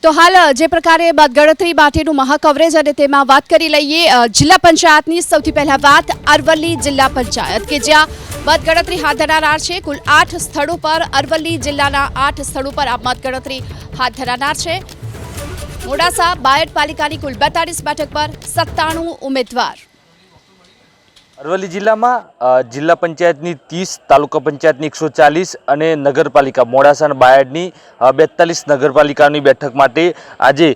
તો હાલ જે પ્રકારે મતગણતરી માટેનું મહાકવરેજ અને તેમાં વાત કરી લઈએ જિલ્લા પંચાયતની સૌથી પહેલા વાત અરવલ્લી જિલ્લા પંચાયત કે જ્યાં મતગણતરી હાથ ધરાનાર છે કુલ 8 સ્થળો પર અરવલ્લી જિલ્લાના 8 સ્થળો પર આ મતગણતરી હાથ ધરાનાર છે। મોડાસા બાયડ પાલિકાની કુલ 42 બેઠક પર 97 ઉમેદવાર। અરવલ્લી જિલ્લામાં જિલ્લા પંચાયતની 30, તાલુકા પંચાયતની 140 અને નગરપાલિકા મોડાસા અને બાયડની 42 નગરપાલિકાની બેઠક માટે આજે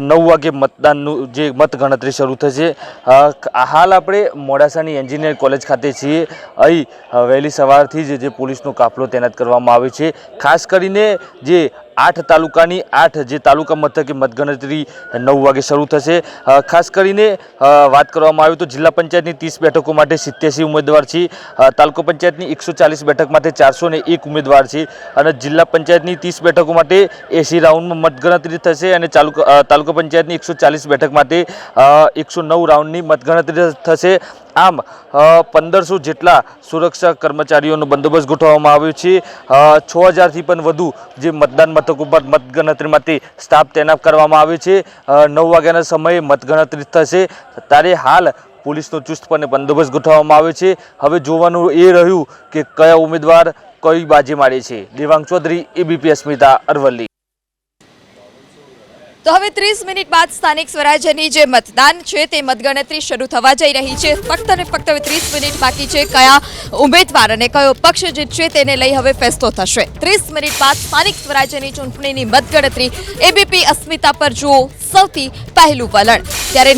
9 વાગે મતદાનનું જે મતગણતરી શરૂ થશે। હાલ આપણે મોડાસાની એન્જિનિયરિંગ કોલેજ ખાતે છીએ। અહીં વહેલી સવારથી જ જે પોલીસનો કાફલો તૈનાત કરવામાં આવ્યો છે। ખાસ કરીને જે 8 તાલુકાની 8 જે તાલુકા મથકે મતગણતરી 9 વાગે શરૂ થશે। ખાસ કરીને વાત કરવામાં આવે તો જિલ્લા પંચાયતની 30 બેઠકો માટે 87 ઉમેદવાર છે, તાલુકા પંચાયતની 140 બેઠક માટે 401 ઉમેદવાર છે અને જિલ્લા પંચાયતની 30 બેઠકો માટે 80 રાઉન્ડમાં મતગણતરી થશે અને તાલુકા પંચાયતની 140 બેઠક માટે 109 રાઉન્ડની મતગણતરી થશે। આમ 1500 જેટલા સુરક્ષા કર્મચારીઓનો બંદોબસ્ત ગોઠવવામાં આવ્યો છે। 6000થી પણ વધુ જે મતદાન મથકો પર મતગણતરી માટે સ્ટાફ તૈનાત કરવામાં આવ્યો છે। 9 વાગ્યાના સમયે મતગણતરી થશે ત્યારે હાલ પોલીસનો ચુસ્તપણે બંદોબસ્ત ગોઠવવામાં આવ્યો છે। હવે જોવાનું એ રહ્યું કે કયા ઉમેદવાર કઈ બાજી મારે છે। દેવાંગ ચૌધરી, ABP અસ્મિતા, અરવલ્લી। તો હવે 30 મિનિટ બાદ સ્થાનિક સ્વરાજ્યની જે મતદાન છે તે મતગણતરી શરૂ થવા જઈ રહી છે। ફક્ત અને ફક્ત હવે 30 મિનિટ બાકી છે। કયા ઉમેદવાર અને કયો પક્ષ જીતશે તેને લઈ હવે ફેસલો થશે। 30 મિનિટ બાદ સ્થાનિક સ્વરાજ્યની ચૂંટણીની મતગણતરી ABP અસ્મિતા પર જુઓ સૌથી પહેલું વલણ। ત્યારે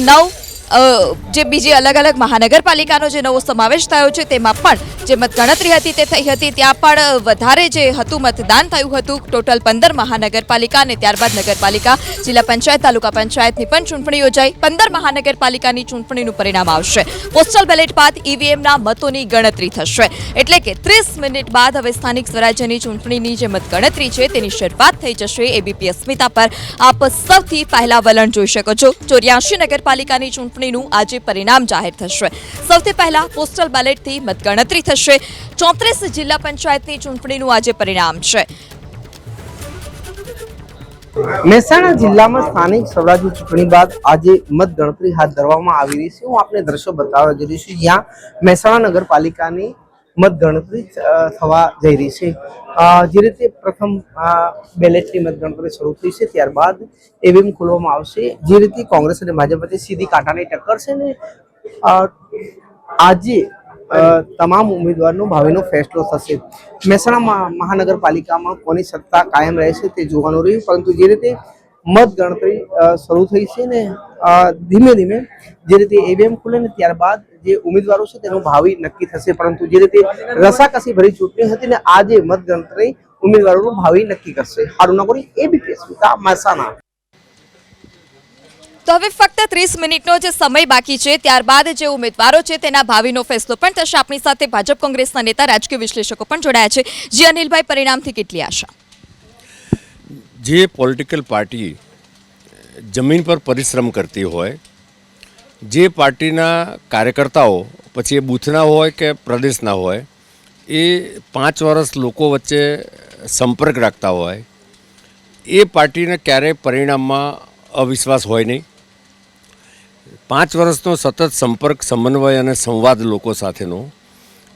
જે બીજી અલગ અલગ મહાનગરપાલિકાનો જે નવો સમાવેશ થયો છે તેમાં પણ જે મતગણતરી હતી તે થઈ હતી, ત્યાં પણ વધારે જે હતું મતદાન થયું હતું। ટોટલ 15 મહાનગરપાલિકા અને ત્યારબાદ નગરપાલિકા, જિલ્લા પંચાયત, તાલુકા પંચાયતની પણ ચૂંટણી યોજાઈ। 15 મહાનગરપાલિકાની ચૂંટણીનું પરિણામ આવશે। પોસ્ટલ બેલેટ બાદ EVMના મતોની ગણતરી થશે। એટલે કે 30 મિનિટ બાદ હવે સ્થાનિક સ્વરાજ્યની ચૂંટણીની જે મતગણતરી છે તેની શરૂઆત થઈ જશે। ABP અસ્મિતા પર આપ સૌથી પહેલા વલણ જોઈ શકો છો। 84 નગરપાલિકાની ચૂંટણીનું આજે પરિણામ જાહેર થશે। સૌથી પહેલા પોસ્ટલ બેલેટથી મતગણતરી થશે। 34 જિલ્લા પંચાયતની ચૂંટણીનું આજે પરિણામ છે। મહેસાણા જિલ્લામાં સ્થાનિક સ્વરાજ્ય ચૂંટણી બાદ આજે મતગણતરી હાથ ધરવામાં આવી રહી છે। હું આપને દ્રશ્યો બતાવવા જઈ રહી છું જ્યાં મહેસાણા નગરપાલિકાની મતગણતરી થવા જઈ રહી છે। જે રીતે પ્રથમ બેલેટની મતગણતરી શરૂ થઈ છે ત્યારબાદ EVM ખોલવામાં આવશે। જે રીતે કોંગ્રેસ અને ભાજપ વચ્ચે સીધી કાંટાની ટક્કર છે ને આજે તમામ ઉમેદવારનો ભાવિનો ફેસલો થશે। મહેસાણા મહાનગરપાલિકામાં કોની સત્તા કાયમ રહેશે તે જોવાનું રહ્યું, પરંતુ જે રીતે મતગણતરી શરૂ થઈ છે ને ધીમે ધીમે જે રીતે EVM ખુલે ને ત્યારબાદ જે ઉમેદવારો છે તેનું ભાવિ નક્કી થશે। પરંતુ જે રીતે રસાકસી ભરી ચૂંટણી હતી ને આજે મતગણતરી ઉમેદવારોનું ભાવિ નક્કી કરશે। હારુન નગોરી, ABP અસ્મિતા, મહેસાણા। તો હવે ફક્ત 30 મિનિટનો જે સમય બાકી છે ત્યારબાદ જે ઉમેદવારો છે તેના ભાવિનો ફેસલો પણ થશે। આપણી સાથે ભાજપ કોંગ્રેસના નેતા, રાજકીય વિશ્લેષકો પણ જોડાયા છે। જી અનિલભાઈ, પરિણામથી કેટલી આશા? જે પોલિટિકલ પાર્ટી જમીન પર પરિશ્રમ કરતી હોય, જે પાર્ટીના કાર્યકર્તાઓ પછી એ બૂથના હોય કે પ્રદેશના હોય, એ 5 વર્ષ લોકો વચ્ચે સંપર્ક રાખતા હોય, એ પાર્ટીને ક્યારેય પરિણામમાં અવિશ્વાસ હોય નહીં। 5 વર્ષનો સતત સંપર્ક, સમન્વય અને સંવાદ લોકો સાથેનો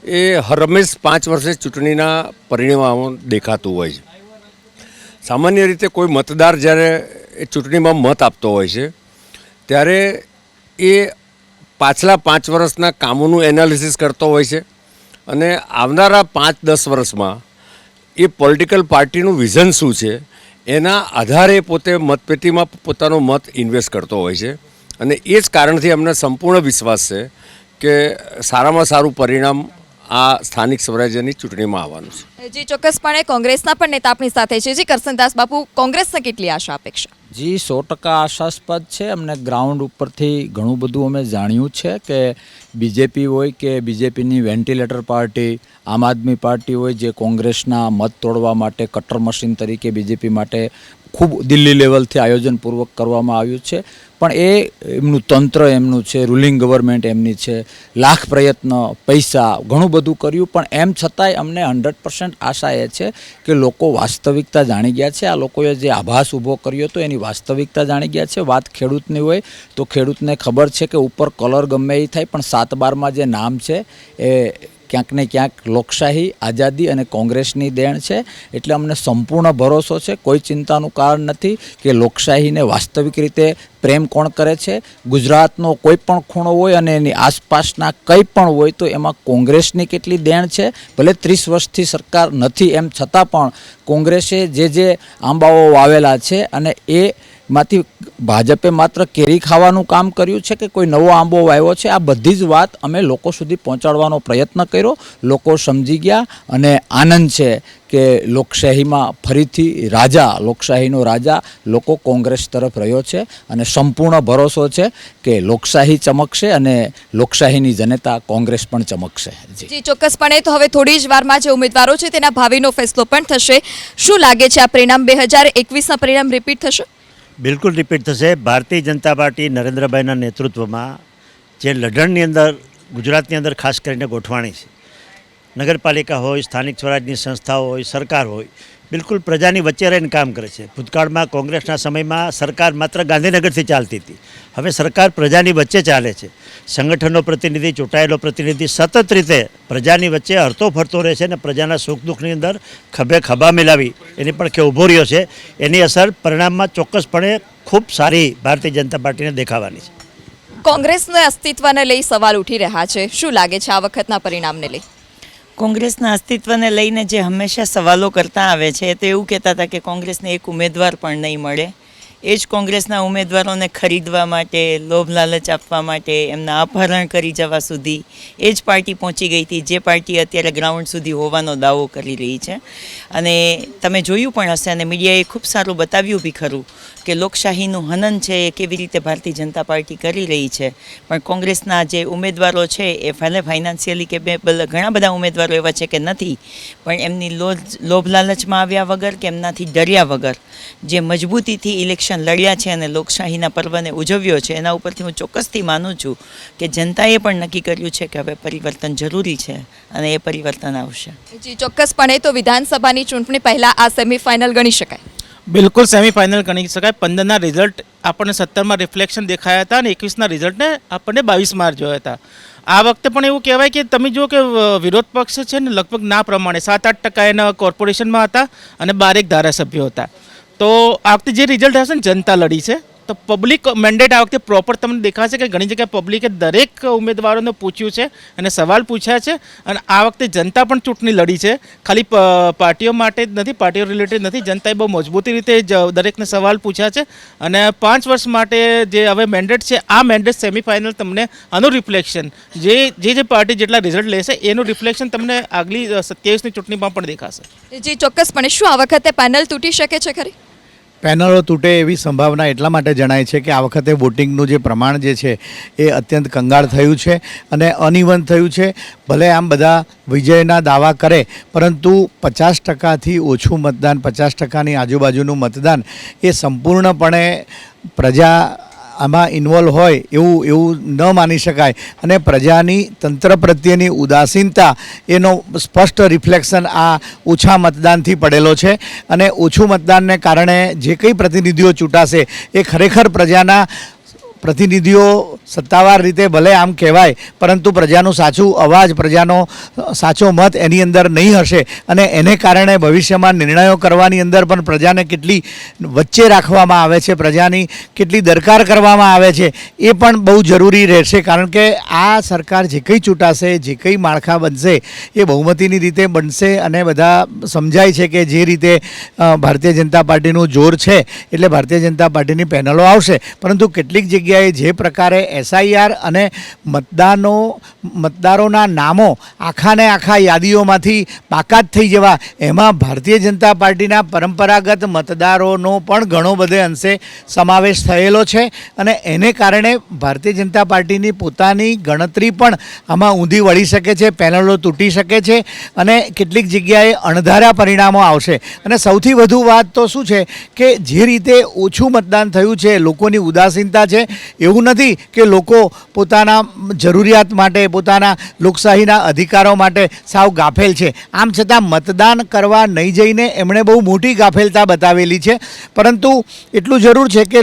એ હરમેશ 5 વર્ષે ચૂંટણીના પરિણામો દેખાતું હોય છે। સામાન્ય રીતે કોઈ મતદાર જ્યારે એ ચૂંટણીમાં મત આપતો હોય છે ત્યારે એ પાછલા 5 વર્ષના કામોનું એનાલિસિસ કરતો હોય છે અને આવનારા 5-10 વર્ષમાં એ પોલિટિકલ પાર્ટીનું વિઝન શું છે એના આધારે પોતે મતપેટીમાં પોતાનો મત ઇન્વેસ્ટ કરતો હોય છે અને એ જ કારણથી અમને સંપૂર્ણ વિશ્વાસ છે કે સારામાં સારું પરિણામ આ સ્થાનિક સ્વરાજ્યની ચૂંટણીમાં આવવાનું છે। જી ચોક્કસપણે કોંગ્રેસના પણ નેતા આપણી સાથે છે। જી કરસનદાસ બાપુ, કોંગ્રેસને કેટલી આશા અપેક્ષા? જી 100% આશાસ્પદ છે। અમને ગ્રાઉન્ડ ઉપરથી ઘણું બધું અમે જાણ્યું છે કે બીજેપી હોય કે બીજેપીની વેન્ટિલેટર પાર્ટી, આમ આદમી પાર્ટી હોય, જે કોંગ્રેસના મત તોડવા માટે કટર મશીન તરીકે બીજેપી માટે ખૂબ દિલ્હી લેવલથી આયોજનપૂર્વક કરવામાં આવ્યું છે, પણ એ એમનું તંત્ર એમનું છે, રૂલિંગ ગવર્મેન્ટ એમની છે, લાખ પ્રયત્ન, પૈસા, ઘણું બધું કર્યું, પણ એમ છતાંય અમને 100% આશા એ છે કે લોકો વાસ્તવિકતા જાણી ગયા છે. આ લોકોએ જે આભાસ ઊભો કર્યો હતો એની વાસ્તવિકતા જાણી ગયા છે. વાત ખેડૂતની હોય તો ખેડૂતને ખબર છે કે ઉપર કલર ગમે એ થાય, પણ 7/12માં જે નામ છે એ ક્યાંક ને ક્યાંક લોકશાહી, આઝાદી અને કોંગ્રેસની દેણ છે. એટલે અમને સંપૂર્ણ ભરોસો છે, કોઈ ચિંતાનું કારણ નથી કે લોકશાહીને વાસ્તવિક રીતે પ્રેમ કોણ કરે છે. ગુજરાતનો કોઈ પણ ખૂણો હોય અને એની આસપાસના કંઈ પણ હોય તો એમાં કોંગ્રેસની કેટલી દેણ છે. ભલે 30 વર્ષથી સરકાર નથી એમ છતાં પણ કોંગ્રેસે જે આંબાઓ વાવેલા છે અને એ માંથી ભાજપે માત્ર કેરી ખાવાનું કામ કર્યું છે કે કોઈ નવો આંબો વાવ્યો છે, આ બધી જ વાત અમે લોકો સુધી પહોંચાડવાનો પ્રયત્ન કર્યો. લોકો સમજી ગયા અને આનંદ છે કે લોકશાહીમાં ફરીથી લોકશાહીનો રાજા લોકો કોંગ્રેસ તરફ રહ્યો છે અને સંપૂર્ણ ભરોસો છે કે લોકશાહી ચમકશે અને લોકશાહીની જનતા કોંગ્રેસ પણ ચમકશે. જી ચોક્કસપણે. તો હવે થોડી જ વારમાં જે ઉમેદવારો છે તેના ભાવિનો ફેસલો પણ થશે. શું લાગે છે, આ પરિણામ 2021ના પરિણામ રિપીટ થશે? બિલકુલ રિપીટ થશે. ભારતીય જનતા પાર્ટી નરેન્દ્રભાઈના નેતૃત્વમાં જે લઢણની અંદર ગુજરાતની અંદર ખાસ કરીને ગોઠવાણી છે, નગરપાલિકા હોય, સ્થાનિક સ્વરાજની સંસ્થાઓ હોય, સરકાર હોય, બિલકુલ પ્રજાની વચ્ચે રહીને કામ કરે છે. ભૂતકાળમાં કોંગ્રેસના સમયમાં સરકાર માત્ર ગાંધીનગરથી ચાલતી હતી. હવે સરકાર પ્રજાની વચ્ચે ચાલે છે. સંગઠનનો પ્રતિનિધિ, ચૂંટાયેલો પ્રતિનિધિ સતત રીતે પ્રજાની વચ્ચે હરતો ફરતો રહે છે અને પ્રજાના સુખ દુઃખની અંદર ખભે ખભા મિલાવી એની પણ કે ઊભો રહ્યો છે. એની અસર પરિણામમાં ચોક્કસપણે ખૂબ સારી ભારતીય જનતા પાર્ટીને દેખાવાની છે. કોંગ્રેસના અસ્તિત્વને લઈ સવાલ ઉઠી રહ્યા છે. શું લાગે છે આ વખતના પરિણામને લઈ? કોંગ્રેસના અસ્તિત્વને લઈને જે હંમેશા સવાલો કરતા આવે છે તો એવું કહેતા હતા કે કોંગ્રેસને એક ઉમેદવાર પણ નહીં મળે. એ જ કોંગ્રેસના ઉમેદવારોને ખરીદવા માટે, લોભ લાલચ આપવા માટે, એમના અપહરણ કરી જવા સુધી એ જ પાર્ટી પહોંચી ગઈ હતી, જે પાર્ટી અત્યારે ગ્રાઉન્ડ સુધી હોવાનો દાવો કરી રહી છે. અને તમે જોયું પણ હશે અને મીડિયાએ ખૂબ સારું બતાવ્યું બી ખરું કે લોકશાહીનું હનન છે એ કેવી રીતે ભારતીય જનતા પાર્ટી કરી રહી છે. પણ કોંગ્રેસના જે ઉમેદવારો છે એ ભલે ફાઇનાન્શિયલી કેપેબલ, ઘણા બધા ઉમેદવારો એવા છે કે નથી, પણ એમની લોભ લાલચમાં આવ્યા વગર કે એમનાથી ડર્યા વગર જે મજબૂતીથી ઇલેક્શન લડ્યા છે અને લોકશાહીના પર્વને ઉજવ્યો છે, એના ઉપરથી હું ચોક્કસથી માનું છું કે જનતાએ પણ નક્કી કર્યું છે કે હવે પરિવર્તન જરૂરી છે અને એ પરિવર્તન આવશે. જી ચોક્કસપણે. તો વિધાનસભાની ચૂંટણી પહેલા આ સેમીફાઇનલ ગણી શકાય? બિલકુલ સેમીફાઇનલ ગણી શકાય. 15ના રિઝલ્ટ આપણને 17માં રિફ્લેક્શન દેખાયા હતા અને 21ના રિઝલ્ટને આપણને 22માં જોયા હતા. આ વખતે પણ એવું કહેવાય કે તમે જુઓ કે વિરોધ પક્ષ છે ને લગભગ ના પ્રમાણે 7-8% એના કોર્પોરેશનમાં હતા અને 12 ધારાસભ્યો હતા. તો આ વખતે જે રિઝલ્ટ હશે ને જનતા લડી છે. તો પબ્લિક મેન્ડેટ આ વખતે પ્રોપર તમને દેખાશે કે ઘણી જગ્યાએ પબ્લિકે દરેક ઉમેદવારોને પૂછ્યું છે અને સવાલ પૂછ્યા છે અને આ વખતે જનતા પણ ચૂંટણી લડી છે. ખાલી પાર્ટીઓ માટે જ નથી, પાર્ટીઓ રિલેટેડ નથી, જનતાએ બહુ મજબૂતી રીતે દરેકને સવાલ પૂછ્યા છે અને 5 વર્ષ માટે જે હવે મેન્ડેટ છે, આ મેન્ડેટ સેમીફાઇનલ તમને આનું રિફ્લેક્શન જે પાર્ટી જેટલા રિઝલ્ટ લેશે એનું રિફ્લેક્શન તમને આગલી 27ની ચૂંટણીમાં પણ દેખાશે. જી ચોક્કસપણે. શું આ વખતે પેનલ તૂટી શકે છે ખરી? પેનલો તૂટે એવી સંભાવના એટલા માટે જણાય છે કે આ વખતે વોટિંગનું જે પ્રમાણ જે છે એ અત્યંત કંગાળ થયું છે અને અનઇવન થયું છે. ભલે આમ બધા વિજયના દાવા કરે પરંતુ 50%થી ઓછું મતદાન, 50%ની આજુબાજુનું મતદાન એ સંપૂર્ણપણે પ્રજા આમાં ઇન્વોલ્વ હોય એવું ન માની શકાય અને પ્રજાની તંત્ર પ્રત્યેની ઉદાસીનતા એનો સ્પષ્ટ રિફ્લેક્શન આ ઓછા મતદાનથી પડેલો છે. અને ઓછું મતદાનને કારણે જે કંઈ પ્રતિનિધિઓ ચૂંટાશે એ ખરેખર પ્રજાના પ્રતિનિધિઓ સત્તાવાર રીતે ભલે આમ કહેવાય પરંતુ પ્રજાનું સાચું અવાજ, પ્રજાનો સાચો મત એની અંદર નહીં હશે અને એને કારણે ભવિષ્યમાં નિર્ણયો કરવાની અંદર પણ પ્રજાને કેટલી વચ્ચે રાખવામાં આવે છે, પ્રજાની કેટલી દરકાર કરવામાં આવે છે એ પણ બહુ જરૂરી રહેશે. કારણ કે આ સરકાર જે કંઈ ચૂંટાશે, જે કંઈ માળખા બનશે એ બહુમતીની રીતે બનશે અને બધા સમજાય છે કે જે રીતે ભારતીય જનતા પાર્ટીનું જોર છે એટલે ભારતીય જનતા પાર્ટીની પેનલો આવશે. પરંતુ કેટલીક જગ્યાએ જગ્યાએ જે પ્રકારે SIR અને મતદારોના નામો આખાને આખા યાદીઓમાંથી બાકાત થઈ જવા, એમાં ભારતીય જનતા પાર્ટીના પરંપરાગત મતદારોનો પણ ઘણો બધે અંશે સમાવેશ થયેલો છે અને એને કારણે ભારતીય જનતા પાર્ટીની પોતાની ગણતરી પણ આમાં ઊંધી વળી શકે છે, પેનલો તૂટી શકે છે અને કેટલીક જગ્યાએ અણધાર્યા પરિણામો આવશે. અને સૌથી વધુ વાત તો શું છે કે જે રીતે ઓછું મતદાન થયું છે, લોકોની ઉદાસીનતા છે. એવું નથી કે લોકો પોતાના જરૂરિયાત માટે, પોતાના લોકશાહીના અધિકારો માટે સાવ ગાફેલ છે. આમ છતાં મતદાન કરવા નહીં જઈને એમણે બહુ મોટી ગાફેલતા બતાવેલી છે. પરંતુ એટલું જરૂર છે કે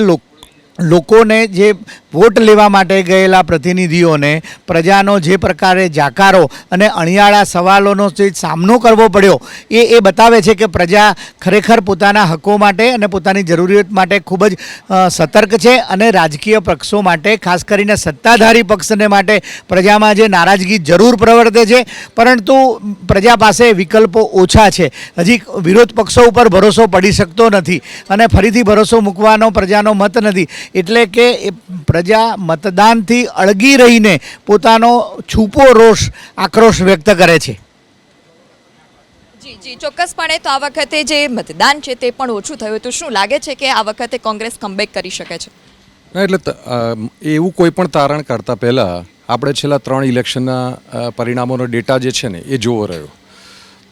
લોકોને જે વોટ લેવા માટે ગયેલા પ્રતિનિધિઓને પ્રજાનો જે પ્રકારે જાકારો અને અણિયાળા સવાલોનો જે સામનો કરવો પડ્યો એ બતાવે છે કે પ્રજા ખરેખર પોતાના હકો માટે અને પોતાની જરૂરિયાત માટે ખૂબ જ સતર્ક છે. અને રાજકીય પક્ષો માટે, ખાસ કરીને સત્તાધારી પક્ષને માટે પ્રજામાં જે નારાજગી જરૂર પ્રવર્તે છે, પરંતુ પ્રજા પાસે વિકલ્પો ઓછા છે. હજી વિરોધ પક્ષો ઉપર ભરોસો પડી શકતો નથી અને ફરીથી ભરોસો મૂકવાનો પ્રજાનો મત નથી. એટલે કે પ્રજા મતદાનથી અળગી રહીને પોતાનો છૂપો રોષ, આક્રોશ વ્યક્ત કરે છે. જી ચોક્કસપણે તો આ વખતે જે મતદાન છે તે પણ ઓછું થયું. તો શું લાગે છે કે આ વખતે કોંગ્રેસ કમબેક કરી શકે છે? ના, એટલે એવું કોઈ પણ તારણ કરતાં પહેલાં આપણે છેલ્લા 3 ઇલેક્શનના પરિણામોનો ડેટા જે છે ને એ જોવો રહ્યો.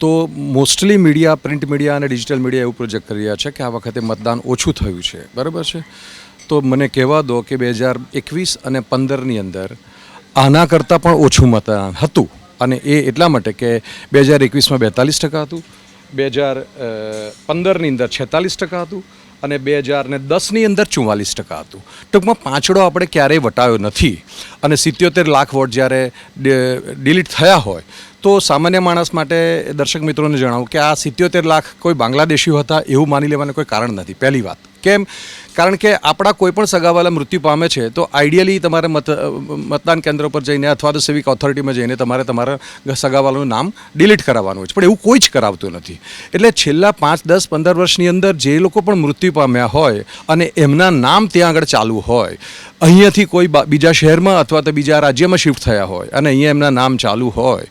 તો મોસ્ટલી મીડિયા, પ્રિન્ટ મીડિયા અને ડિજિટલ મીડિયા એવું પ્રોજેક્ટ કરી રહ્યા છે કે આ વખતે મતદાન ઓછું થયું છે. બરાબર છે? તો મને કહેવા દો કે 2021 અને 2015ની અંદર આના કરતાં પણ ઓછું મતદાન હતું. અને એ એટલા માટે કે 2021માં 42% હતું, 2015ની અંદર 46% હતું અને 2010ની અંદર 44% હતું. ટૂંકમાં પાંચડો આપણે ક્યારેય વટાયો નથી. અને 77 લાખ વોટ જ્યારે ડિલીટ થયા હોય તો સામાન્ય માણસ માટે, દર્શક મિત્રોને જણાવું કે આ 77 લાખ કોઈ બાંગ્લાદેશીઓ હતા એવું માની લેવાનું કોઈ કારણ નથી. પહેલી વાત. કેમ? કારણ કે આપણા કોઈ પણ સગાવાલા મૃત્યુ પામે છે તો આઈડિયલી તમારે મતદાન કેન્દ્ર પર જઈને અથવા તો સિવિક ઓથોરિટીમાં જઈને તમારે તમારા સગાવાલાનું નામ ડિલીટ કરાવવાનું હોય છે. પણ એવું કોઈ જ કરાવતું નથી. એટલે છેલ્લા 5, 10, 15 વર્ષની અંદર જે લોકો પણ મૃત્યુ પામ્યા હોય અને એમના નામ ત્યાં આગળ ચાલુ હોય, અહીંયાથી કોઈ બીજા શહેરમાં અથવા તો બીજા રાજ્યમાં શિફ્ટ થયા હોય અને અહીંયા એમના નામ ચાલુ હોય,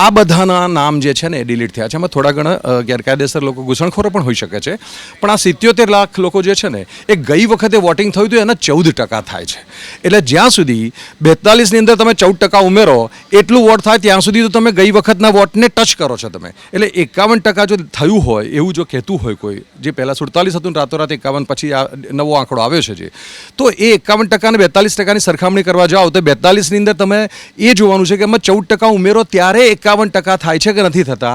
આ બધાના નામ જે છે ને એ ડિલીટ થયા છે. એમાં થોડા ઘણા ગેરકાયદેસર લોકો, ઘૂસણખોરો પણ હોઈ શકે છે. પણ આ 77 લાખ લોકો જે છે ને એ ગઈ વખતે વોટિંગ થયું હતું એના 14% થાય છે. એટલે જ્યાં સુધી 42ની અંદર તમે 14% ઉમેરો એટલું વોટ થાય ત્યાં સુધી તો તમે ગઈ વખતના વોટને ટચ કરો છો તમે. એટલે 51% જો થયું હોય એવું જો કહેતું હોય કોઈ, જે પહેલાં 47 હતું ને રાતોરાત 51 પછી આ નવો આંકડો આવ્યો છે જે, તો એ 51% અને 42%ની સરખામણી કરવા જાઓ તો 42ની અંદર તમે એ જોવાનું છે કે એમાં 14% ઉમેરો ત્યારે 51% થાય છે કે નથી થતા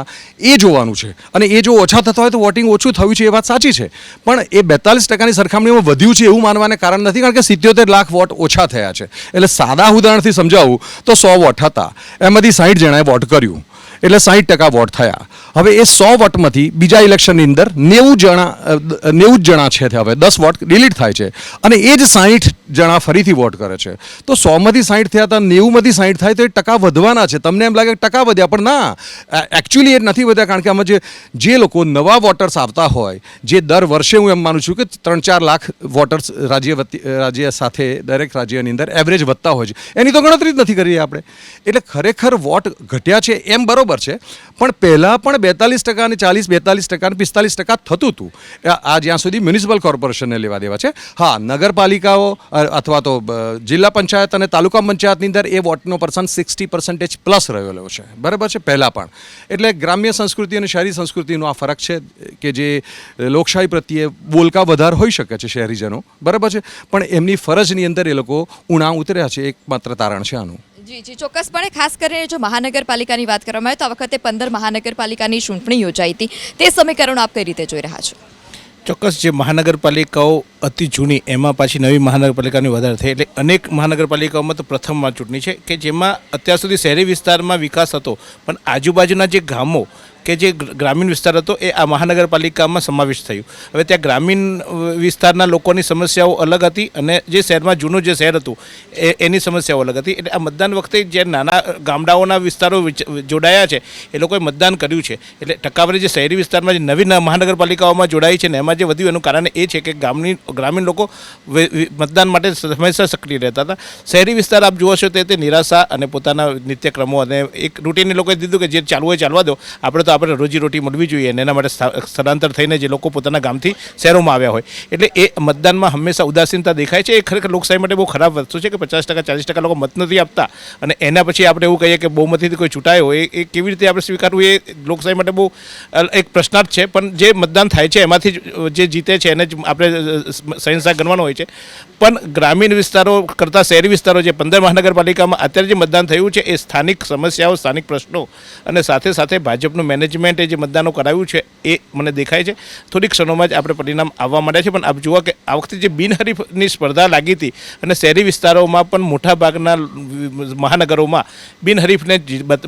એ જોવાનું છે. અને એ જો ઓછા થતા હોય તો વોટિંગ ઓછું થયું છે એ વાત સાચી છે. પણ એ 42%ની સરખામણીમાં વધ્યું છે એવું માનવાને કારણ નથી, કારણ કે 77 લાખ વોટ ઓછા થયા છે. એટલે સાદા ઉદાહરણથી સમજાવું તો 100 વોટ હતા, એમાંથી 60 જણાએ વોટ કર્યું એટલે 60% વોટ થયા. હવે એ 100 વોટમાંથી બીજા ઇલેક્શનની અંદર 90 જણા છે, હવે 10 વોટ ડિલીટ થાય છે અને એ જ 60 જણા ફરીથી વોટ કરે છે. તો 100માંથી 60 થયા હતા, 90માંથી 60 થાય તો એ ટકા વધવાના છે. તમને એમ લાગે ટકા વધ્યા, પણ ના, એકચ્યુઅલી એ નથી વધ્યા. કારણ કે આમાં જે લોકો નવા વોટર્સ આવતા હોય, જે દર વર્ષે હું એમ માનું છું કે 3-4 લાખ વોટર્સ રાજ્ય સાથે દરેક રાજ્યની અંદર એવરેજ વધતા હોય છે, એની તો ગણતરી જ નથી કરી આપણે. એટલે ખરેખર વોટ ઘટ્યા છે એમ બરોબર છે, પણ પહેલાં પણ 42% અને 40, 42% અને 45% થતું હતું. આ જ્યાં સુધી મ્યુનિસિપલ કોર્પોરેશનને લેવા દેવા છે. હા, નગરપાલિકાઓ અથવા તો જિલ્લા પંચાયત અને તાલુકા પંચાયતની અંદર એ વોટનો પર્સન્ટ 60% પ્લસ રહેલો છે. બરાબર છે? પહેલાં પણ. એટલે ગ્રામ્ય સંસ્કૃતિ અને શહેરી સંસ્કૃતિનો આ ફરક છે કે જે લોકશાહી પ્રત્યે બોલકા વધારે હોઈ શકે છે શહેરીજનો. બરાબર છે? પણ એમની ફરજની અંદર એ લોકો ઉણા ઉતર્યા છે, એકમાત્ર તારણ છે આનું. જી ચોક્કસપણે. ખાસ કરીને જો મહાનગરપાલિકાની વાત કરવામાં આવે તો આ વખતે 15 મહાનગરપાલિકાની ચૂંટણી યોજાઈ હતી. તે સમીકરણો આપ કઈ રીતે જોઈ રહ્યા છો? ચોક્કસ. જે મહાનગરપાલિકાઓ અતિ જૂની, એમાં પાછી નવી મહાનગરપાલિકાની વધારે થઈ, એટલે અનેક મહાનગરપાલિકાઓમાં તો પ્રથમવાર ચૂંટણી છે કે જેમાં અત્યાર સુધી શહેરી વિસ્તારમાં વિકાસ હતો, પણ આજુબાજુના જે ગામો કે જે ગ્રામીણ વિસ્તાર હતો એ આ મહાનગરપાલિકામાં સમાવેશ થયું. હવે ત્યાં ગ્રામીણ વિસ્તારના લોકોની સમસ્યાઓ અલગ હતી અને જે શહેરમાં જૂનું જે શહેર હતું એની સમસ્યાઓ અલગ હતી. એટલે આ મતદાન વખતે જે નાના ગામડાઓના વિસ્તારો જોડાયા છે એ લોકોએ મતદાન કર્યું છે. એટલે ટકાવારી જે શહેરી વિસ્તારમાં જે નવી મહાનગરપાલિકાઓમાં જોડાઈ છે ને એમાં જે વધ્યું એનું કારણ એ છે કે ગ્રામીણ લોકો મતદાન માટે હંમેશા સક્રિય રહેતા હતા. શહેરી વિસ્તાર આપ જુઓ છો તે નિરાશા અને પોતાના નિત્યક્રમો અને એક રૂટીનની લોકોએ દીધું કે જે ચાલવું હોય ચાલવા દો, આપણે રોજીરોટી મળવી જોઈએ અને એના માટે સ્થળાંતર થઈને જે લોકો પોતાના ગામથી શહેરોમાં આવ્યા હોય. એટલે એ મતદાનમાં હંમેશા ઉદાસીનતા દેખાય છે. એ ખરેખર લોકશાહી માટે બહુ ખરાબ વસ્તુ છે કે 50% 40% લોકો મત નથી આપતા અને એના પછી આપણે એવું કહીએ કે બહુમતીથી કોઈ ચૂંટાયો હોય એ કેવી રીતે આપણે સ્વીકારવું એ લોકશાહી માટે બહુ એક પ્રશ્નાર્થ છે. પણ જે મતદાન થાય છે એમાંથી જે જીતે છે એને જ આપણે શહેનશાહ ગણવાનો હોય છે. પણ ગ્રામીણ વિસ્તારો કરતાં શહેરી વિસ્તારો જે 15 મહાનગરપાલિકામાં અત્યારે જે મતદાન થયું છે એ સ્થાનિક સમસ્યાઓ, સ્થાનિક પ્રશ્નો અને સાથે સાથે ભાજપનું મેનેજમેન્ટે જે મતદાનો કરાવ્યું છે એ મને દેખાય છે. થોડીક ક્ષણોમાં જ આપણે પરિણામ આવવા માંડ્યા છે. પણ આપ જુઓ કે આ વખતે જે બિનહરીફની સ્પર્ધા લાગી હતી અને શહેરી વિસ્તારોમાં પણ મોટાભાગના મહાનગરોમાં બિનહરીફને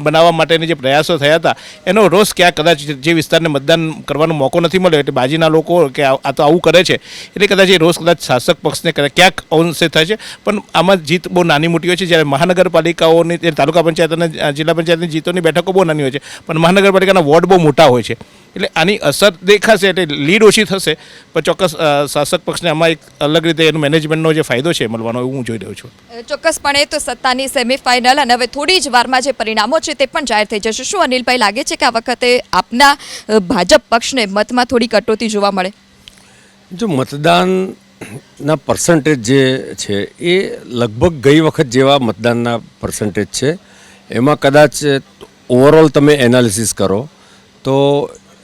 બનાવવા માટેની જે પ્રયાસો થયા હતા એનો રોષ ક્યાં કદાચ જે વિસ્તારને મતદાન કરવાનો મોકો નથી મળ્યો એટલે બાજીના લોકો કે આ તો આવું કરે છે એટલે કદાચ એ રોષ કદાચ શાસક પક્ષને ક્યાંક અંશે થાય છે. પણ આમાં જીત બહુ નાની મોટી હોય છે. જ્યારે મહાનગરપાલિકાઓની તાલુકા પંચાયત અને જિલ્લા પંચાયતની જીતોની બેઠકો બહુ નાની હોય છે પણ મહાનગરપાલિકાના વોર્ડ બહુ મોટા હોય છે. એટલે આની અસર દેખાશે એટલે લીડ ઓછી થશે પણ ચોક્કસ શાસક પક્ષને આમાં એક અલગ રીતે એનું મેનેજમેન્ટનો જે ફાયદો છે મળવાનો એવું હું જોઈ રહ્યો છું. ચોક્કસપણે તો સત્તાની સેમીફાઇનલ અને હવે થોડી જ વારમાં જે પરિણામો છે તે પણ જાહેર થઈ જશે. શું અનિલભાઈ લાગે છે કે આ વખતે આપના ભાજપ પક્ષને મતમાં થોડી કટોતી જોવા મળે? જો મતદાનના પર્સન્ટેજ જે છે એ લગભગ ગઈ વખત જેવા મતદાનના પર્સન્ટેજ છે. એમાં કદાચ ઓવરઓલ તમે એનાલિસિસ કરો તો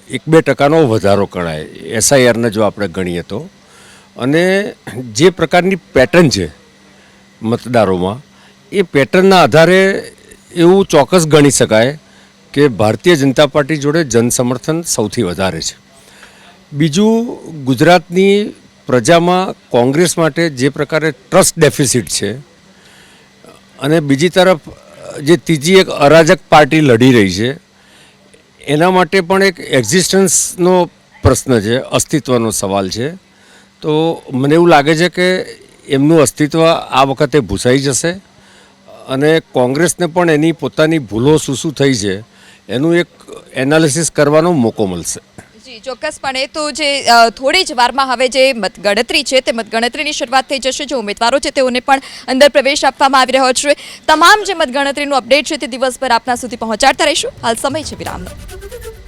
1-2% વધારો ગણાય એસઆઈઆરને જો આપણે ગણીએ તો. અને જે પ્રકારની પેટર્ન છે મતદારોમાં એ પેટર્નના આધારે એવું ચોક્કસ ગણી શકાય કે ભારતીય જનતા પાર્ટી જોડે જનસમર્થન સૌથી વધારે છે. બીજું, ગુજરાતની પ્રજામાં કોંગ્રેસ માટે જે પ્રકારે ટ્રસ્ટ ડેફિસિટ છે અને બીજી તરફ જે ત્રીજી એક અરાજક પાર્ટી લડી રહી છે એના માટે પણ એક એક્ઝિસ્ટન્સનો પ્રશ્ન છે, અસ્તિત્વનો સવાલ છે. તો મને એવું લાગે છે કે એમનું અસ્તિત્વ આ વખતે ભૂસાઈ જશે અને કોંગ્રેસને પણ એની પોતાની ભૂલો શું થઈ છે એનું એક એનાલિસિસ કરવાનો મોકો મળશે. જી ચોક્કસપણે તો જે થોડી જ વારમાં હવે જે મતગણતરી છે તે મતગણતરીની શરૂઆત થઈ જશે. જે ઉમેદવારો છે તેઓને પણ અંદર પ્રવેશ આપવામાં આવી રહ્યો છે. તમામ જે મતગણતરીનું અપડેટ છે તે દિવસભર આપના સુધી પહોંચાડતા રહીશું. હાલ સમય છે વિરામનો.